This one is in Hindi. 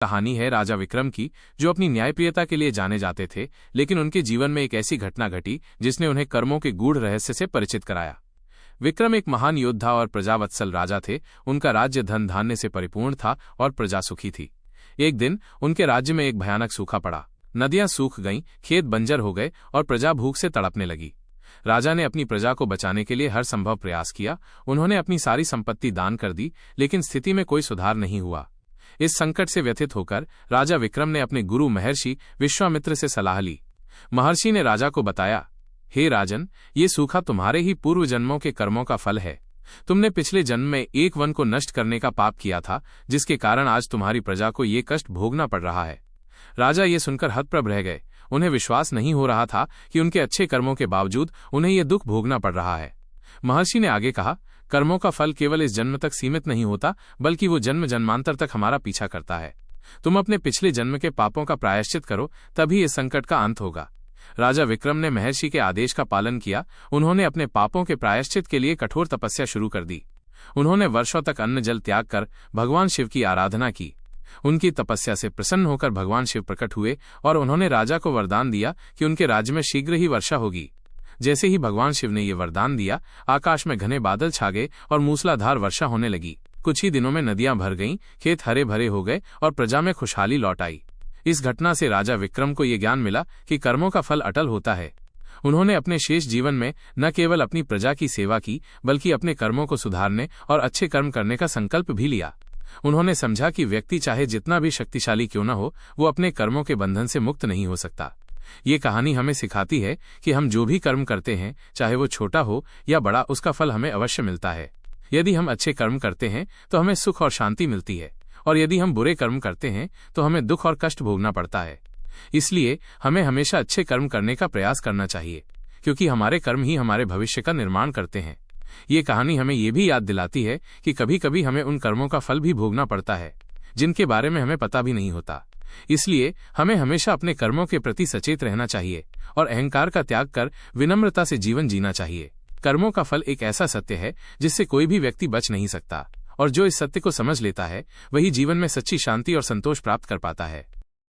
कहानी है राजा विक्रम की, जो अपनी न्यायप्रियता के लिए जाने जाते थे, लेकिन उनके जीवन में एक ऐसी घटना घटी जिसने उन्हें कर्मों के गूढ़ रहस्य से परिचित कराया। विक्रम एक महान योद्धा और प्रजावत्सल राजा थे। उनका राज्य धन धान्य से परिपूर्ण था और प्रजा सुखी थी। एक दिन उनके राज्य में एक भयानक सूखा पड़ा। नदियां सूख गईं, खेत बंजर हो गए और प्रजा भूख से तड़पने लगी। राजा ने अपनी प्रजा को बचाने के लिए हर संभव प्रयास किया। उन्होंने अपनी सारी संपत्ति दान कर दी, लेकिन स्थिति में कोई सुधार नहीं हुआ। इस संकट से व्यथित होकर राजा विक्रम ने अपने गुरु महर्षि विश्वामित्र से सलाह ली। महर्षि ने राजा को बताया, हे राजन, ये सूखा तुम्हारे ही पूर्व जन्मों के कर्मों का फल है। तुमने पिछले जन्म में एक वन को नष्ट करने का पाप किया था, जिसके कारण आज तुम्हारी प्रजा को ये कष्ट भोगना पड़ रहा है। राजा ये सुनकर हतप्रभ रह गए। उन्हें विश्वास नहीं हो रहा था कि उनके अच्छे कर्मों के बावजूद उन्हें यह दुख भोगना पड़ रहा है। महर्षि ने आगे कहा, कर्मों का फल केवल इस जन्म तक सीमित नहीं होता, बल्कि वो जन्म जन्मांतर तक हमारा पीछा करता है। तुम अपने पिछले जन्म के पापों का प्रायश्चित करो, तभी इस संकट का अंत होगा। राजा विक्रम ने महर्षि के आदेश का पालन किया। उन्होंने अपने पापों के प्रायश्चित के लिए कठोर तपस्या शुरू कर दी। उन्होंने वर्षों तक अन्न जल त्याग कर भगवान शिव की आराधना की। उनकी तपस्या से प्रसन्न होकर भगवान शिव प्रकट हुए और उन्होंने राजा को वरदान दिया कि उनके राज्य में शीघ्र ही वर्षा होगी। जैसे ही भगवान शिव ने ये वरदान दिया, आकाश में घने बादल छा गए और मूसलाधार वर्षा होने लगी। कुछ ही दिनों में नदियां भर गईं, खेत हरे भरे हो गए और प्रजा में खुशहाली लौट आई। इस घटना से राजा विक्रम को ये ज्ञान मिला कि कर्मों का फल अटल होता है। उन्होंने अपने शेष जीवन में न केवल अपनी प्रजा की सेवा की, बल्कि अपने कर्मों को सुधारने और अच्छे कर्म करने का संकल्प भी लिया। उन्होंने समझा कि व्यक्ति चाहे जितना भी शक्तिशाली क्यों न हो, वो अपने कर्मों के बंधन से मुक्त नहीं हो सकता। ये कहानी हमें सिखाती है कि हम जो भी कर्म करते हैं, चाहे वो छोटा हो या बड़ा, उसका फल हमें अवश्य मिलता है। यदि हम अच्छे कर्म करते हैं तो हमें सुख और शांति मिलती है, और यदि हम बुरे कर्म करते हैं तो हमें दुख और कष्ट भोगना पड़ता है। इसलिए हमें हमेशा अच्छे कर्म करने का प्रयास करना चाहिए, क्योंकि हमारे कर्म ही हमारे भविष्य का निर्माण करते हैं। ये कहानी हमें ये भी याद दिलाती है कि कभी कभी हमें उन कर्मों का फल भी भोगना पड़ता है जिनके बारे में हमें पता भी नहीं होता। इसलिए हमें हमेशा अपने कर्मों के प्रति सचेत रहना चाहिए और अहंकार का त्याग कर विनम्रता से जीवन जीना चाहिए। कर्मों का फल एक ऐसा सत्य है जिससे कोई भी व्यक्ति बच नहीं सकता, और जो इस सत्य को समझ लेता है वही जीवन में सच्ची शांति और संतोष प्राप्त कर पाता है।